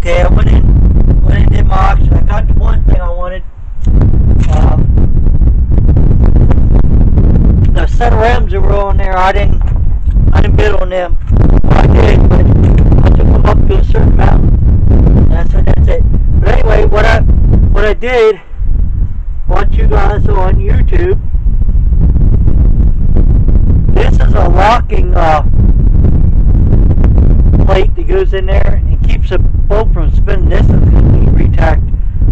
Okay, I went in did my auction. I got the one thing I wanted. The set of rims that were on there, I didn't bid on them. I did, but I took them up to a certain amount. And I said that's it. But anyway, what I did, watch you guys on YouTube. This is a locking plate that goes in there and keeps the bolt from spinning. This is going to be retacked,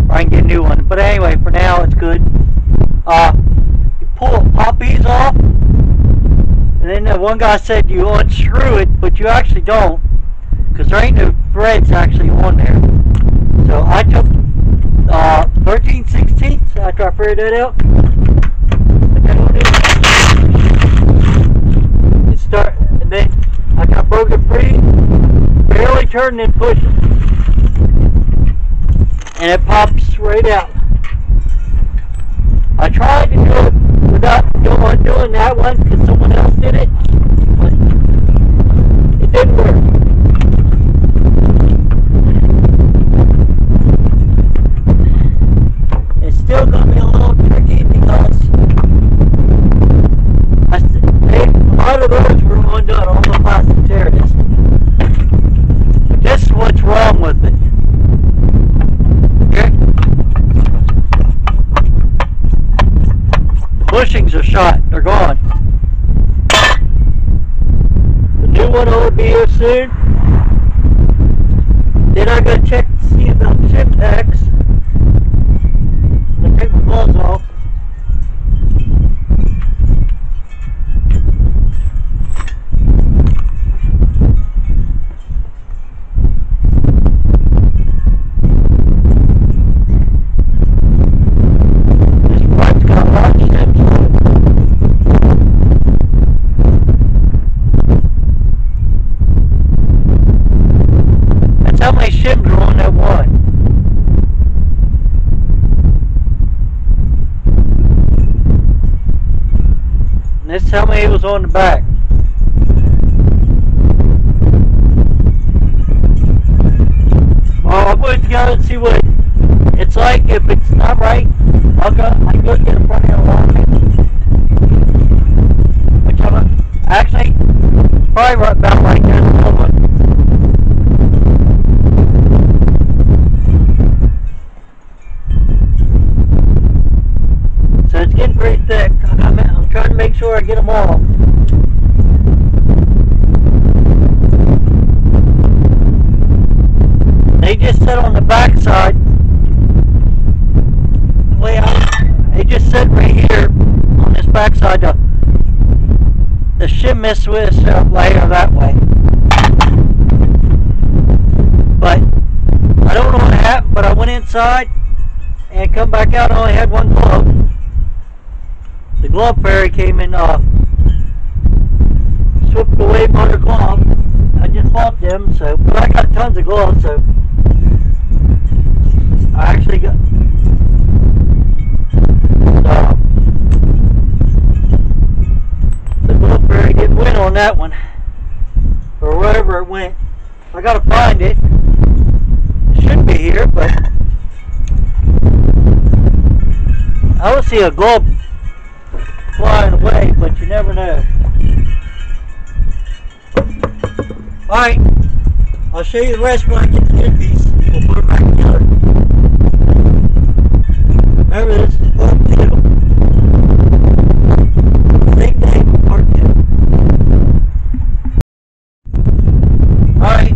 or I can get a new one. But anyway, for now it's good. You pop these off, and then the one guy said you unscrew it, but you actually don't, because there ain't no threads actually on there. So I took 13/16 after I figured that out. And then I got broke it free, barely turning and pushing, and it pops right out. I tried to do it without doing that one because someone else did it, but it didn't work. It's still going to be a little tricky because a lot of those were undone, all the plastic there it is. This is what's wrong with it. Okay? Bushings are shot, they're gone. The new one will be here soon. Then I gotta check to see about shim tags. I'm gonna take my gloves off. How many shims are on that one? And this is how many was on the back. Well, I'll put it together and see what it's like. If it's not right, I can go get in front of the line. Which I'm actually probably right about like this. So it's getting pretty thick. I'm trying to make sure I get them all. They just sit on the back side. They just sit right here on this back side. The shim missed with layer that way. But I don't know what happened, but I went inside and come back out. I only had one glove. The glove fairy came and swept away my other glove. I just bought them, so but I got tons of gloves, so I actually got the glove fairy didn't win on that one, or wherever it went. I gotta find it. It should be here, but I don't see a glove flying away, but you never know. Alright, I'll show you the rest when I get the good piece. We'll put it back together. Remember, this is part 2. Same thing, part 2. Alright,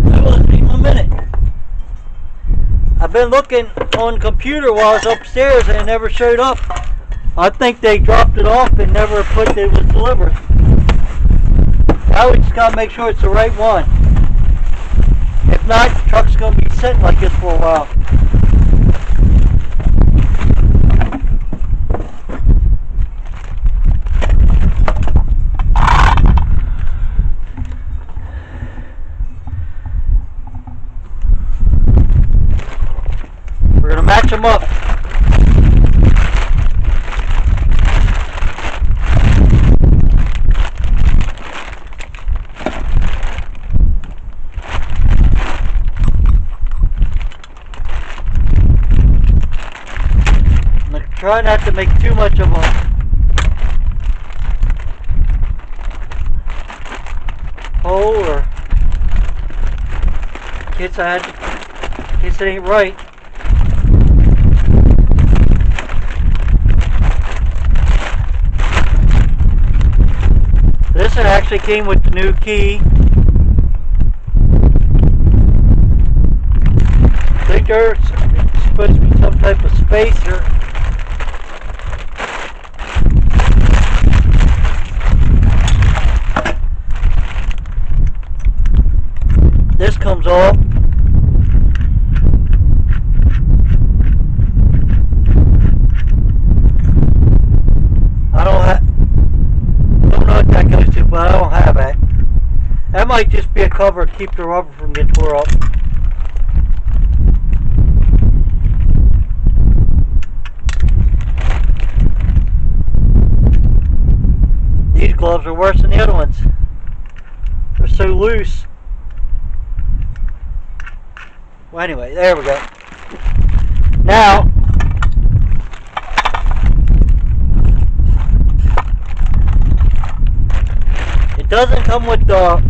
that was me 1 minute. I've been looking on the computer while I was upstairs and it never showed up. I think they dropped it off and never put it was delivered. Now we just gotta make sure it's the right one. If not, the truck's gonna be sitting like this for a while. We're gonna match them up. try not to make too much of a hole, or in case it ain't right. This one actually came with the new key. I think there's supposed to be some type of spacer. This comes off. Don't know what that goes to, but I don't have that. That might just be a cover to keep the rubber from getting tore up. These gloves are worse than the other ones. They're so loose. Well, anyway, there we go. Now, it doesn't come with the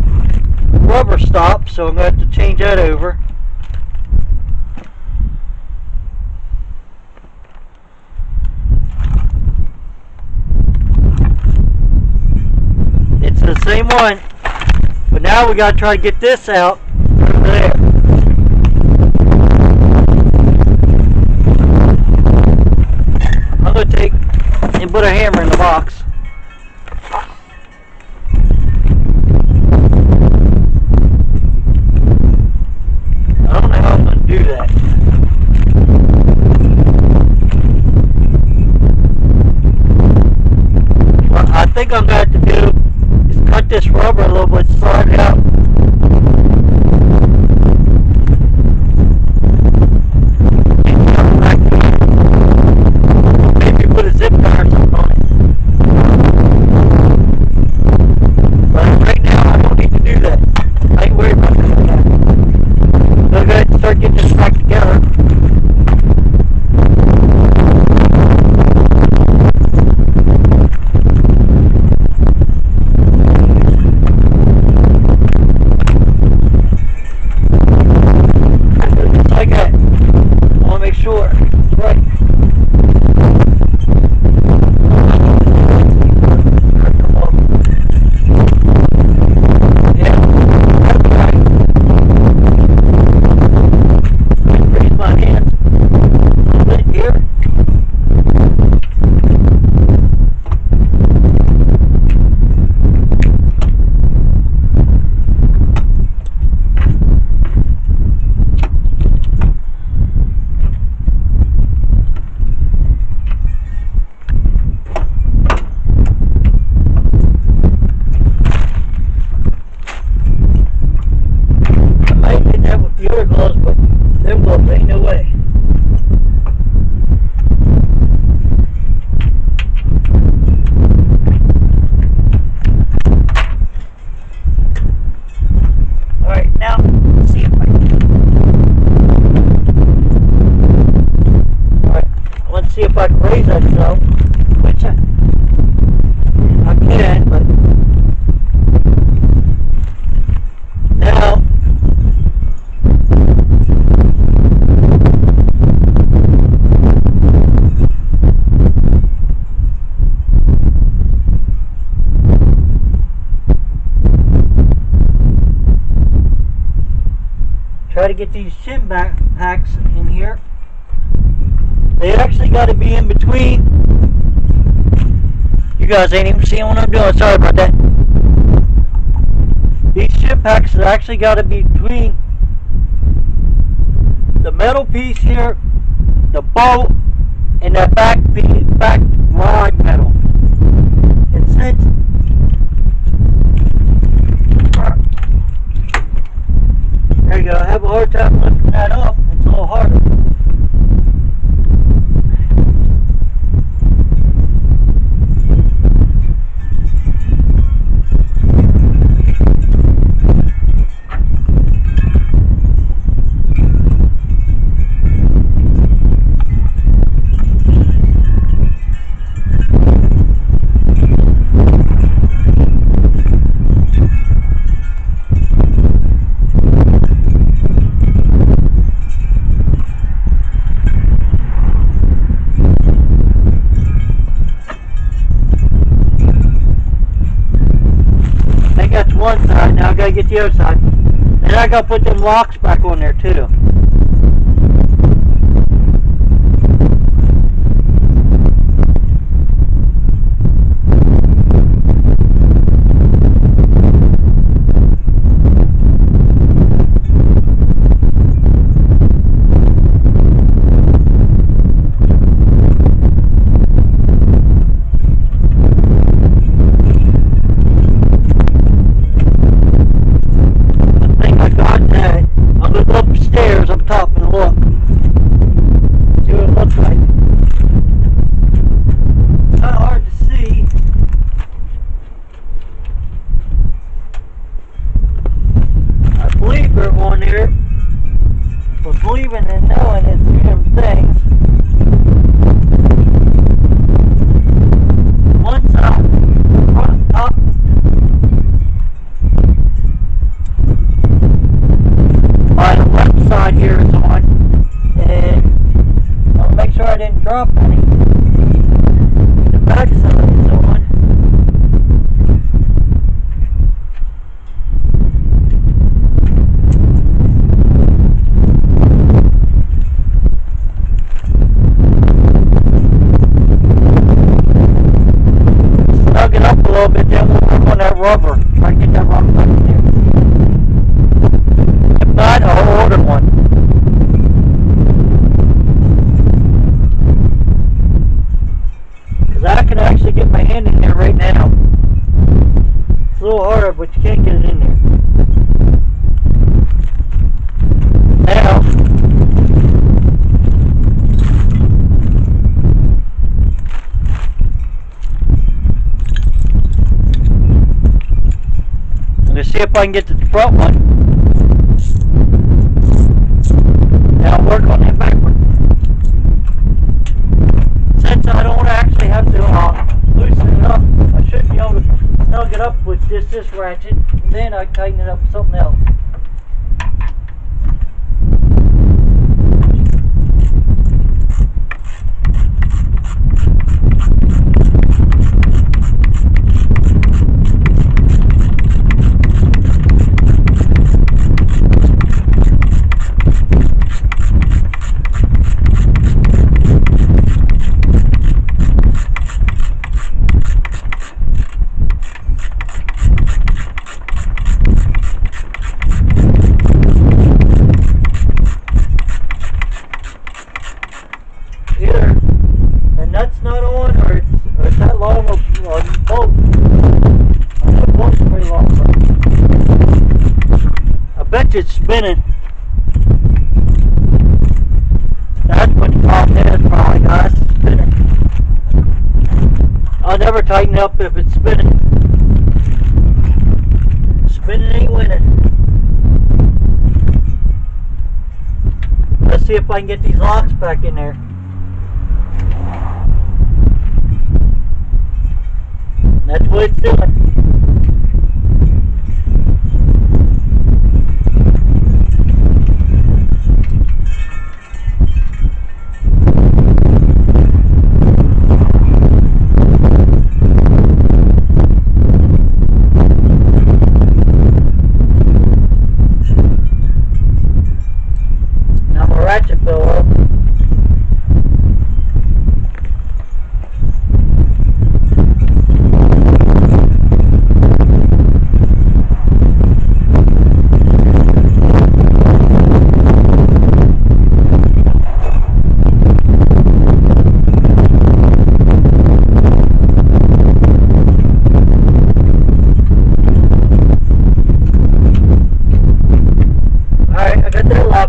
rubber stop, so I'm going to have to change that over. It's the same one, but now we got to try to get this out over there. I'm going to take and put a hammer in the box. I don't know how I'm going to do that. What I think I'm going to have to do is cut this rubber a little bit, slide it out. Maybe put a zip tie or something on it. But right now I don't need to do that. I ain't worried about doing that. So I'm going to start getting this back together. Just like that. I want to make sure it's right. Yeah, that's right. Raise my hands a little bit here. I might get that with the other gloves, but them gloves ain't no way. Alright, now, let's see if I can. Alright, let's see if I can raise that so. Which I can, but now try to get these shim packs in here. They actually got to be in between. You guys ain't even seeing what I'm doing. Sorry about that. These shim packs have actually got to be between the metal piece here, the bolt, and that back rod metal. And since there you go, I have a hard time lifting that up. It's a little harder. one side, now I gotta get the other side. And I gotta put them locks back on there too. Upstairs up top and look. See what it looks like. It's kind of hard to see. I believe they're on there. But believing and knowing is two different things. One side, front, top. By the left side here is on, and I'll make sure I didn't drop any. The back side is on. Snug it up a little bit, then we'll work on that rubber. Try to get that rubber back in there. Not I'll order one. Because I can actually get my hand in there right now. It's a little harder, but you can't get it in there. Now, I'm going to see if I can get to the front one. Now work on that backward. Since I don't actually have to loosen it up, I should be able to snug it up with this ratchet, and then I tighten it up with something else. Either the nut's not on, or it's that long of a bolt. I know the bolt's pretty long, but I bet you it's spinning. That's what the problem is, probably, guys. It's spinning. I'll never tighten up if it's spinning. Spinning ain't winning. Let's see if I can get these locks back in there. That's what it's doing. Now my ratchet fell off.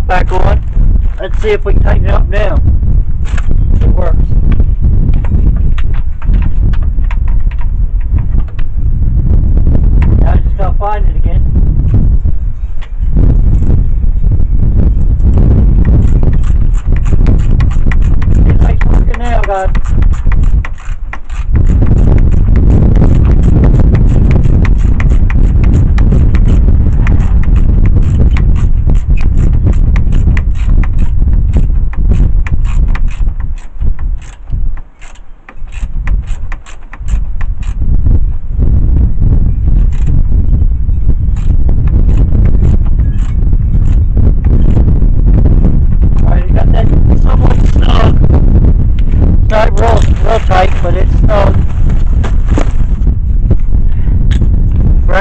Back on. Let's see if we can tighten it up now. It works. Now I just gotta find it again. It's like working now, guys.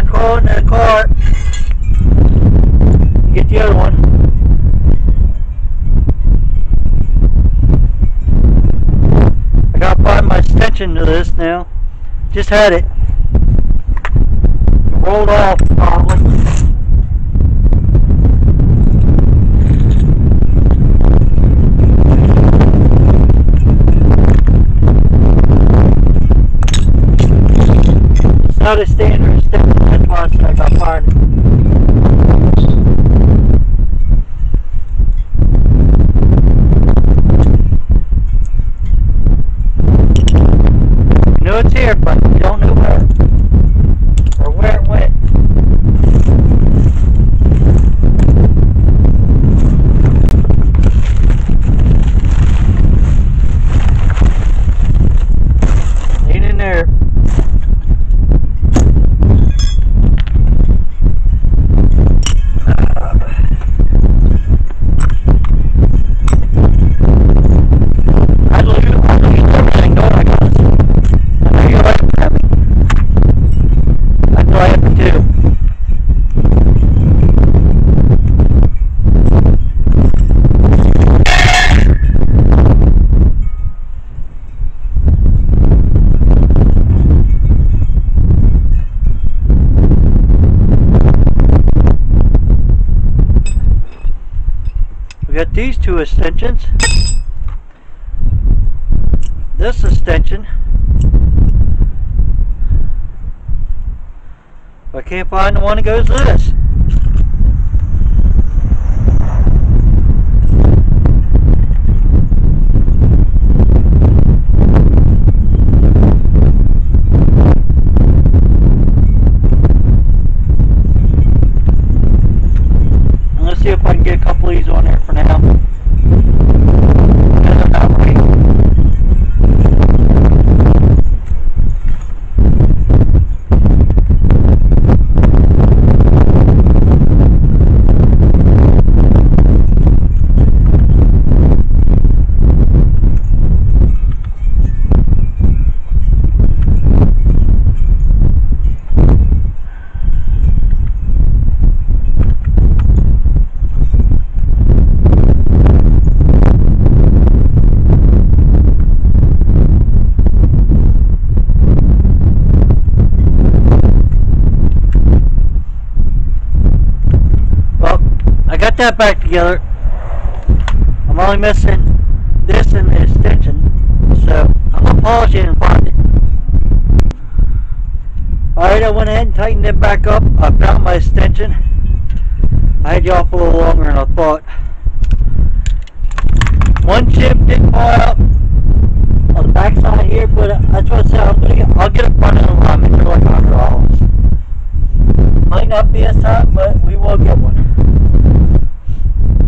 gotta crawl into the car. Get the other one. I gotta find my extension to this now. Just had it. Rolled off probably. It's not a standard extension, that's why I said I got fired. You know it's here, but you don't know where or where it went. Ain't in there. We got these two extensions. This extension. I can't find the one that goes to this. Let's see if I can get a couple of these on there for now. Because I'm not right. Got that back together. I'm only missing this and the extension, so I'm gonna polish it and find it. Alright, I went ahead and tightened it back up. I found my extension. I had you off a little longer than I thought. One chip did fall out on the back side here, but that's what I said. I'll get a front end alignment. They're like $100. Might not be this time, but we will get one.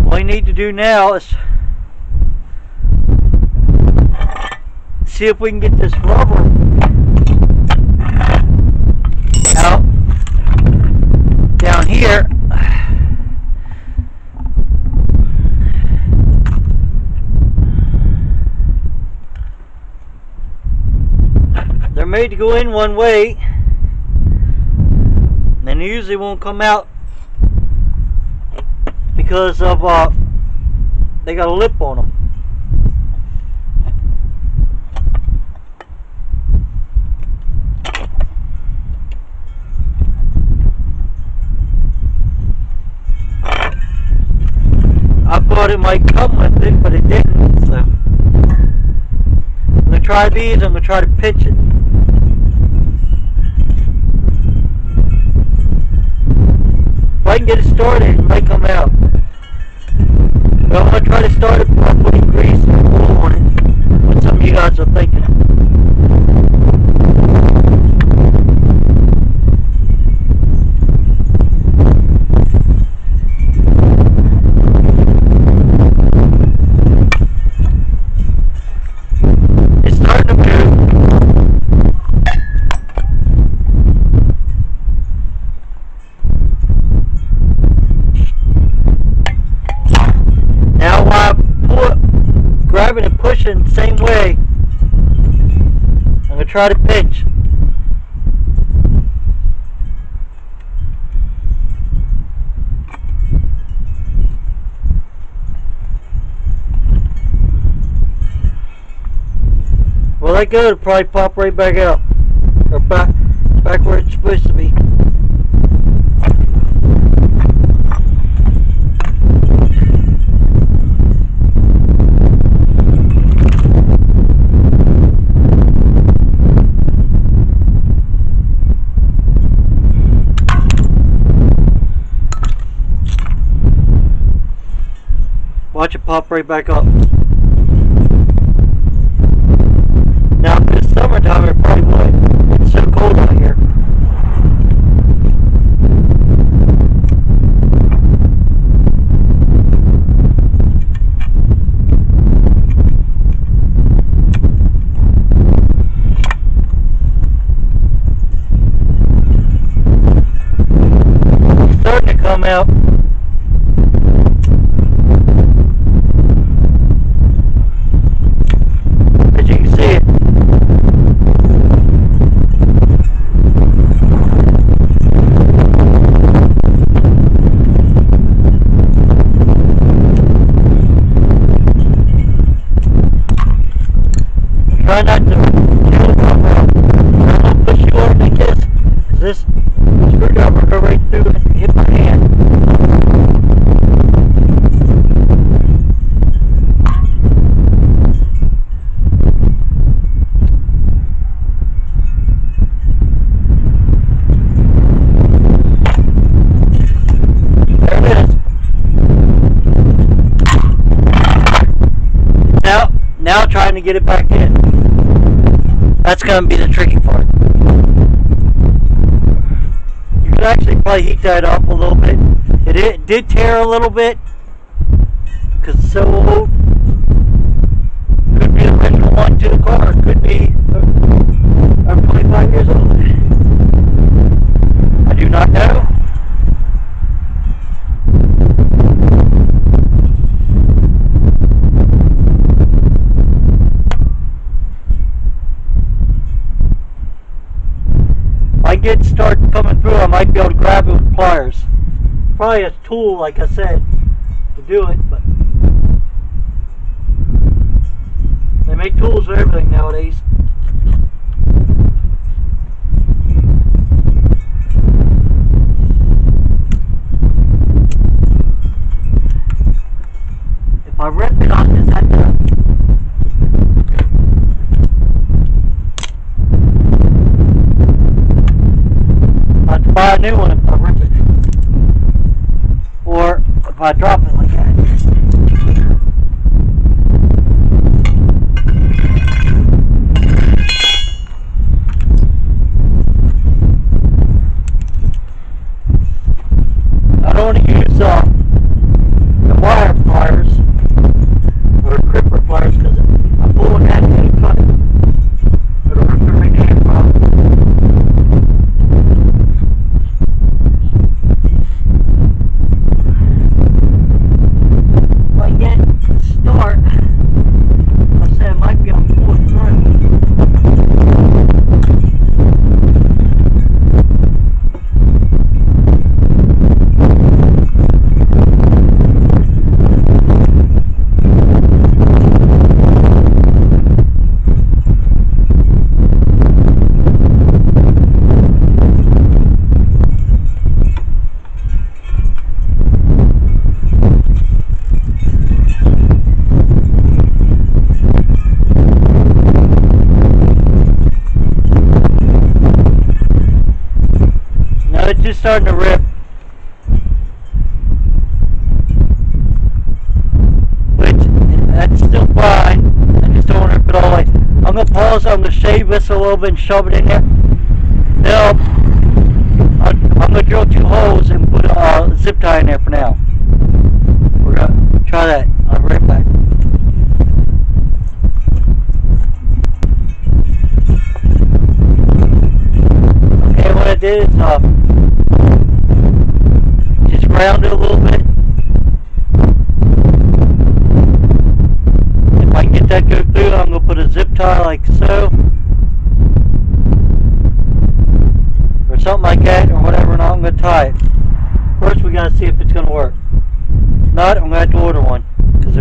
All you need to do now is see if we can get this rubber out down here. They're made to go in one way, and they usually won't come out because of they got a lip on them. I thought it might come with it, but it didn't. So I'm gonna try these. I'm gonna try to pitch it. If I can get it started, it might come out. But I'm going to try to start it by putting grease and oil on it. What some of you guys are thinking. It's starting to move. Grabbing and pushing the same way. I'm going to try to pinch. let go, it'll probably pop right back out. Or back where it's supposed to be. Watch it pop right back up. Now, if it's summertime, it probably would. It's so cold out here. It's starting to come out. Try not to kill the cover up. Don't push you over like this, because this screwdriver will go right through and hit my hand. There it is. Now trying to get it back in. That's going to be the tricky part. You could actually probably heat that up a little bit. It did tear a little bit because it's so old. Could be the original one to the car. Could be 25 years old. I do not know. It start coming through, I might be able to grab it with pliers. Probably a tool, like I said, to do it, but they make tools for everything nowadays. If I rip it off, is that done? Buy a new one if I rip it, or if I drop it like that. I don't want to use the wire pliers or gripper pliers because I'm pulling that and cut it. It'll rip every damn problem. It's just starting to rip. Which, that's still fine. I just don't want to rip it all the way. I'm going to pause, I'm going to shave this a little bit and shove it in there. Now, I'm going to drill 2 holes and put a zip tie in there for now. We're going to try that. I'll be right back. Okay, what I did is just round it a little bit. If I can get that go through, I'm going to put a zip tie like so. Or something like that, or whatever, and I'm going to tie it. First we got to see if it's going to work. If not, I'm going to have to order one. Because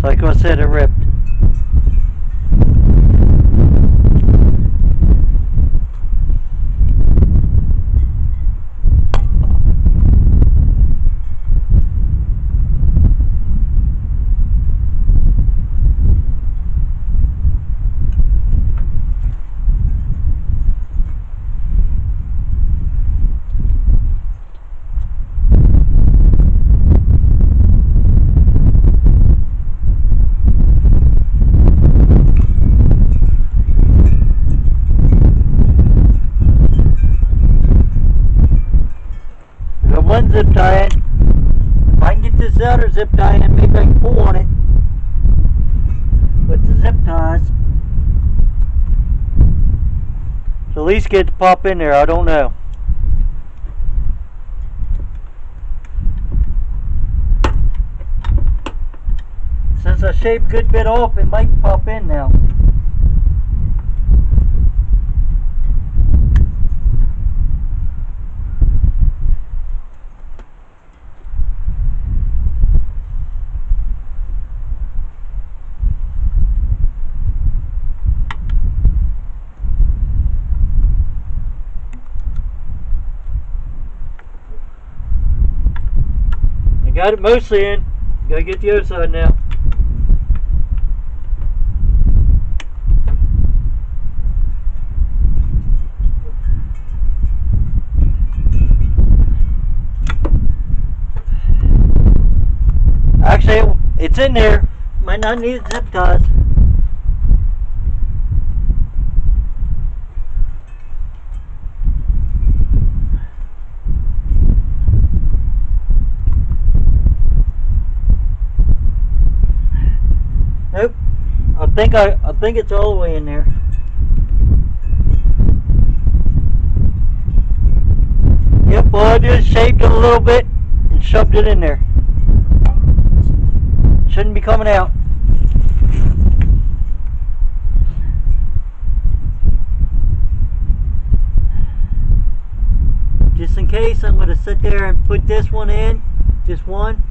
like I said, it ripped. one zip tie in. If I can get this other zip tie in, maybe I can pull on it with the zip ties. So at least get it to pop in there. I don't know. Since I shaved a good bit off, it might pop in now. I got it mostly in. Gotta get the other side now. Actually, it's in there. Might not need zip ties. Nope. I think it's all the way in there. Yep, all I did is shaved it a little bit and shoved it in there. Shouldn't be coming out. Just in case, I'm going to sit there and put this one in, just one.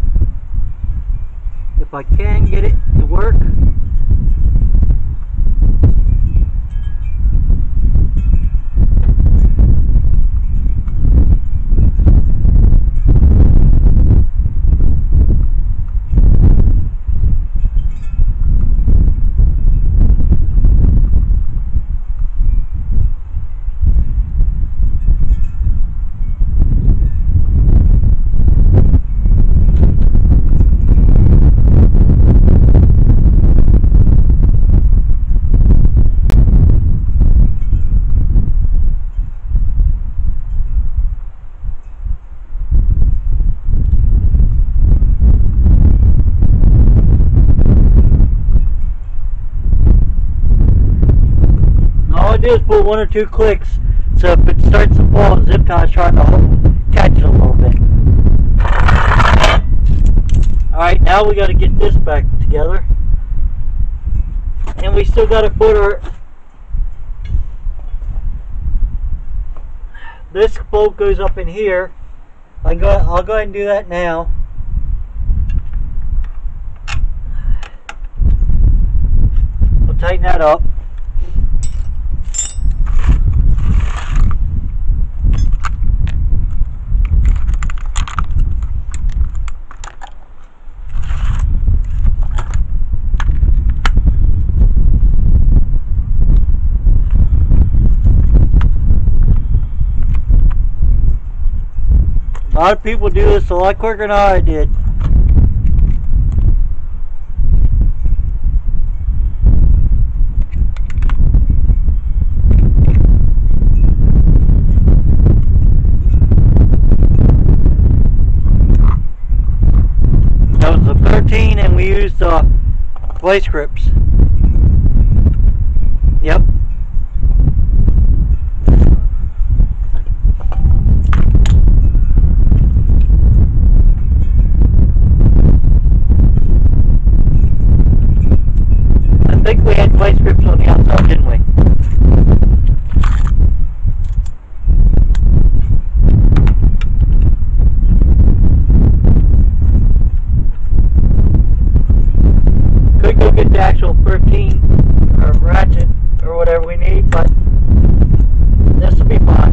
If I can get it to work. Do is put one or two clicks, so if it starts to fall, the zip tie is trying to catch it a little bit. Alright, now we got to get this back together, and we still got to put our this bolt goes up in here. I'll go ahead and do that now. We'll tighten that up. A lot of people do this a lot quicker than I did. That was a 13 and we used vice grips. Yep. I think we had vice grips on the outside, didn't we? Could go get the actual 13 or ratchet or whatever we need, but this will be fine.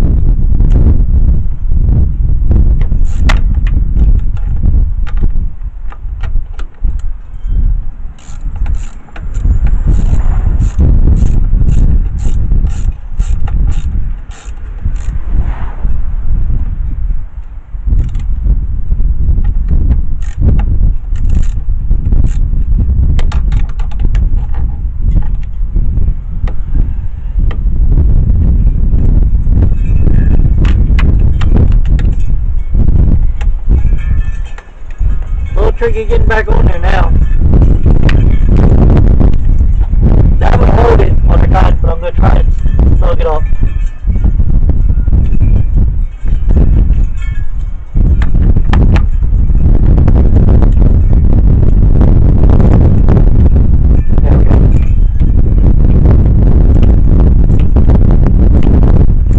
tricky getting back on there now. That would hold it on the guide, but I'm going to try and snug it up. There we go.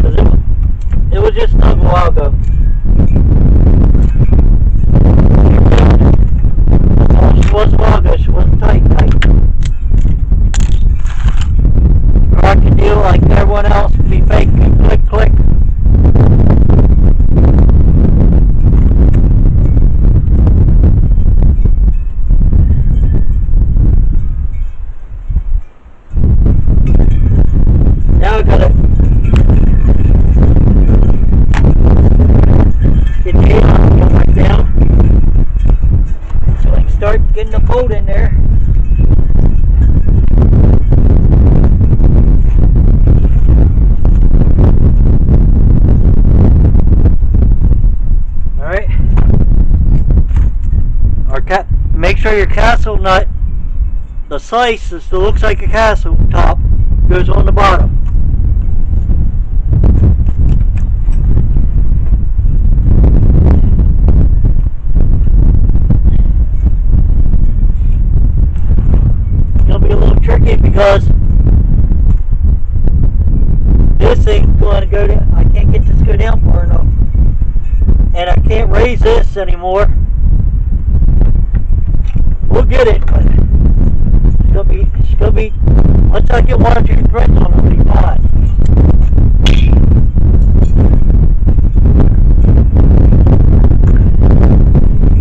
'Cause it was just snug a while ago. She was a while ago, she wasn't tight. Or I could deal like everyone else, be fake, click, click. Now I gotta get the head on, go back down. So I can start getting the bolt in there. Alright. Make sure your castle nut, the slice that looks like a castle top, goes on the bottom. Tricky because this ain't going to go down. I can't get this to go down far enough, and I can't raise this anymore. We'll get it, but it's gonna be. Once I get one or two threads on, it'll be fine.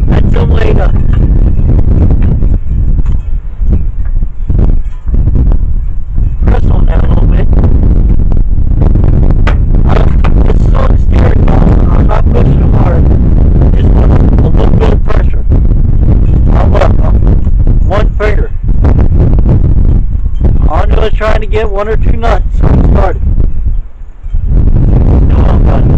That's some way to. Trying to get one or two nuts so I'm started. No, I'm done.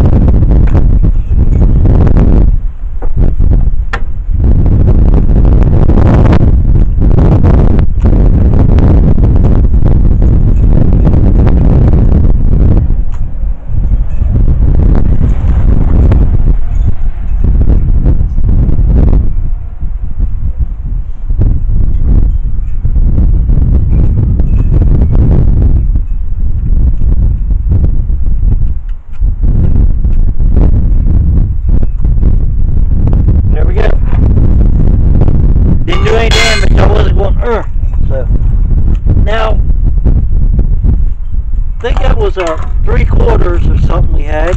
So now I think that was a 3/4 or something we had.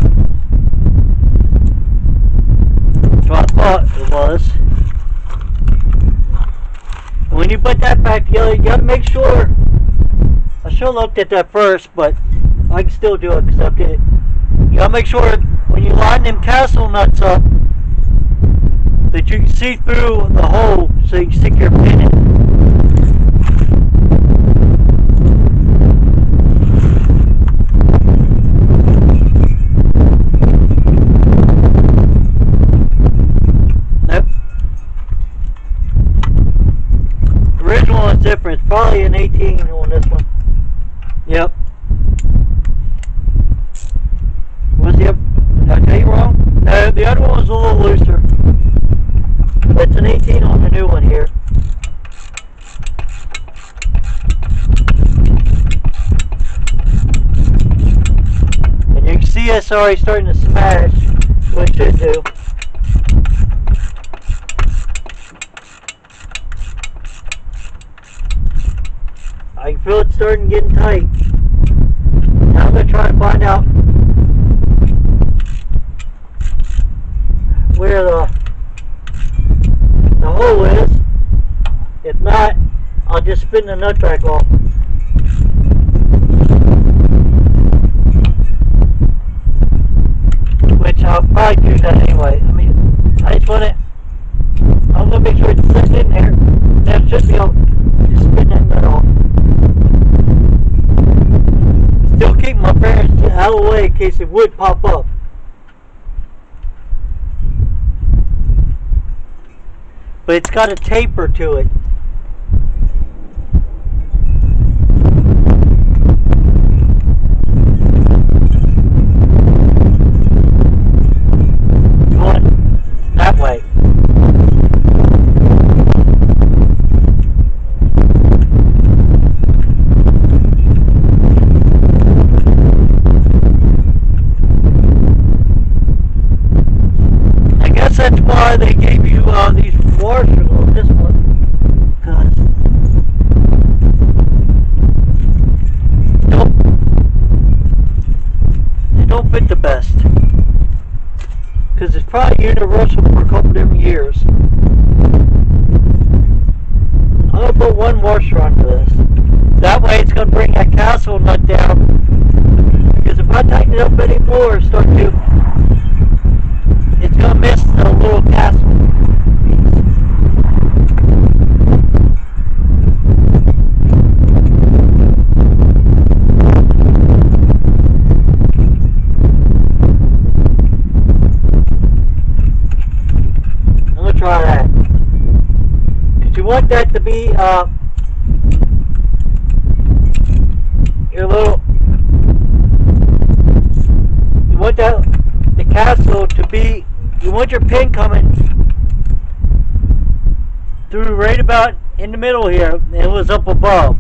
So I thought it was. And when you put that back together, you gotta make sure. I should have looked at that first, but I can still do it because I did it. You gotta make sure when you line them castle nuts up that you can see through the hole so you can stick your pin in. Different. It's probably an 18 on this one. Yep. Was the did I tell you wrong? No, the other one was a little looser. It's an 18 on the new one here. And you can see it's already starting to smash, what it should do. I can feel it starting getting tight. Now I'm going to try and find out where the hole is. If not, I'll just spin the nut track off. Which I'll probably do that anyway. I mean, I just want it. I'm going to make sure it's set in there. That should be able to spin that nut off. Still keep my bearings out of the way in case it would pop up. but it's got a taper to it. You want that way. That's why they gave you these washers on this one, because they don't fit the best, because it's probably universal for a couple different years. I'm going to put one washer onto this. That way it's going to bring that castle nut down, because if I tighten it up anymore, it's going to miss the little castle. I'm going to try that. Because you want that to be your little... You want the castle to be... You want your pin coming through right about in the middle here, and it was up above.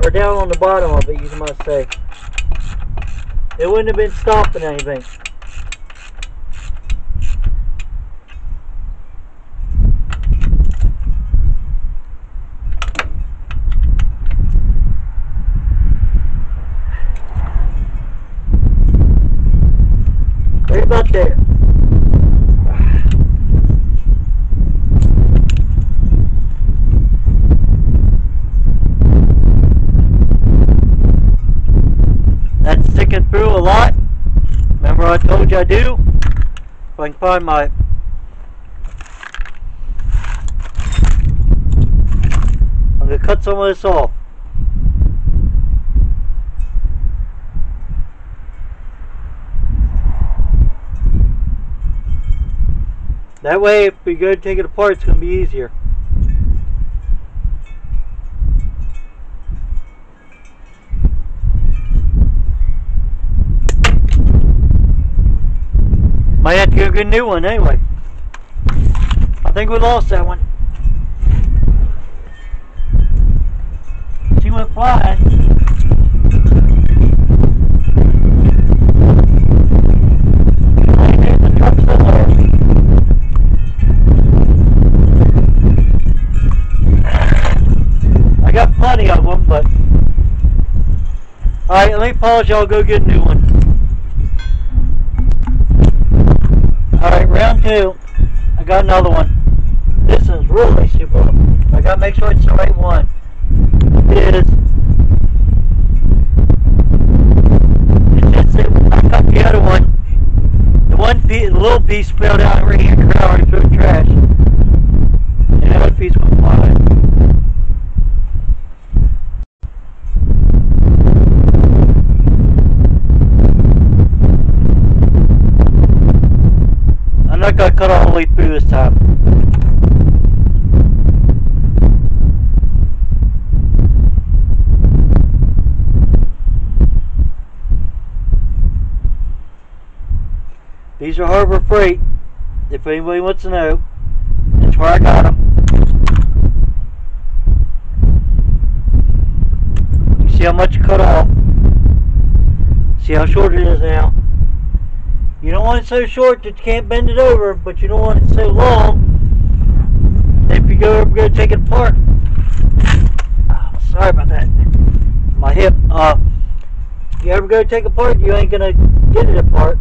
Or down on the bottom of it, you might say. It wouldn't have been stopping anything. Right about there. That's sticking through a lot. Remember I told you I do? If I can find my... I'm going to cut some of this off. That way, if we go to take it apart, it's going to be easier. Might have to go get a new one anyway. I think we lost that one. She went flying. The truck somewhere. I got plenty of them, but... Alright, let me pause y'all, go get a new one. Alright, round two. I got another one. This is really super. I gotta make sure it's the right one. It is. It's just that when I got the other one, the little piece fell down right here in the ground right through the trash. And the other piece went flying. I'm not going to cut all the way through this time. These are Harbor Freight, if anybody wants to know. That's where I got them. You see how much you cut off? See how short it is now? You don't want it so short that you can't bend it over, but you don't want it so long that if you go to take it apart. Oh, sorry about that. My hip. If you ever go to take it apart, you ain't gonna get it apart.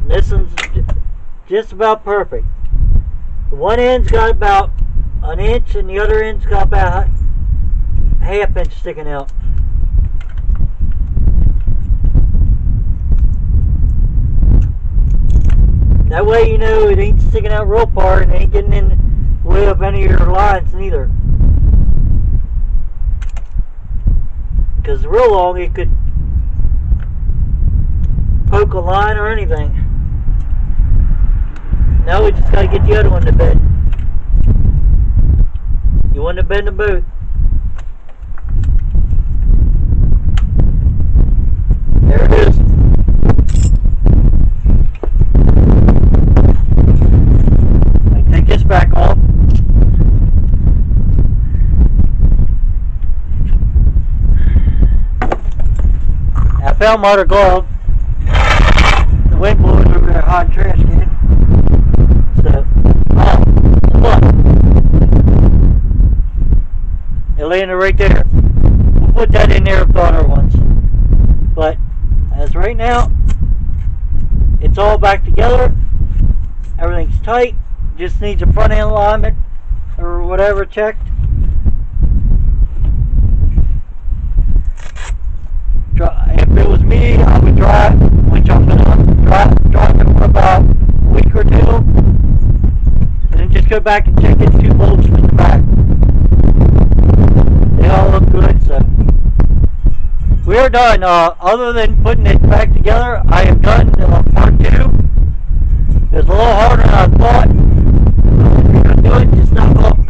This one's just about perfect. The one end's got about an inch and the other end's got about 1/2 inch sticking out. That way you know it ain't sticking out real far and it ain't getting in the way of any of your lines neither. Because real long it could poke a line or anything. Now we just gotta get the other one to bend. You want to bend them both. There it is. I take this back off. I found my other glove. The wind blows over there hot trash can. So, look. They're laying it right there. We'll put that in there with the other ones. But, as right now, it's all back together. Everything's tight. Just needs a front end alignment or whatever checked. If it was me, I would drive, which I'm going to drive it for about a week or two, and then just go back and check its 2 bolts from the back. They all look good, so we are done. Other than putting it back together, I have done part 2. It's a little harder than I thought. If you're going to do it, just knock off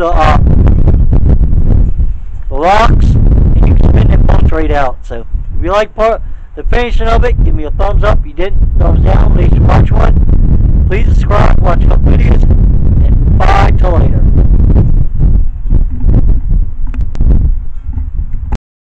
the rocks, and you can spin the bolts right out. So if you like the finishing of it, give me a thumbs up. If you didn't, thumbs down. Please watch one. Please subscribe. Watch a couple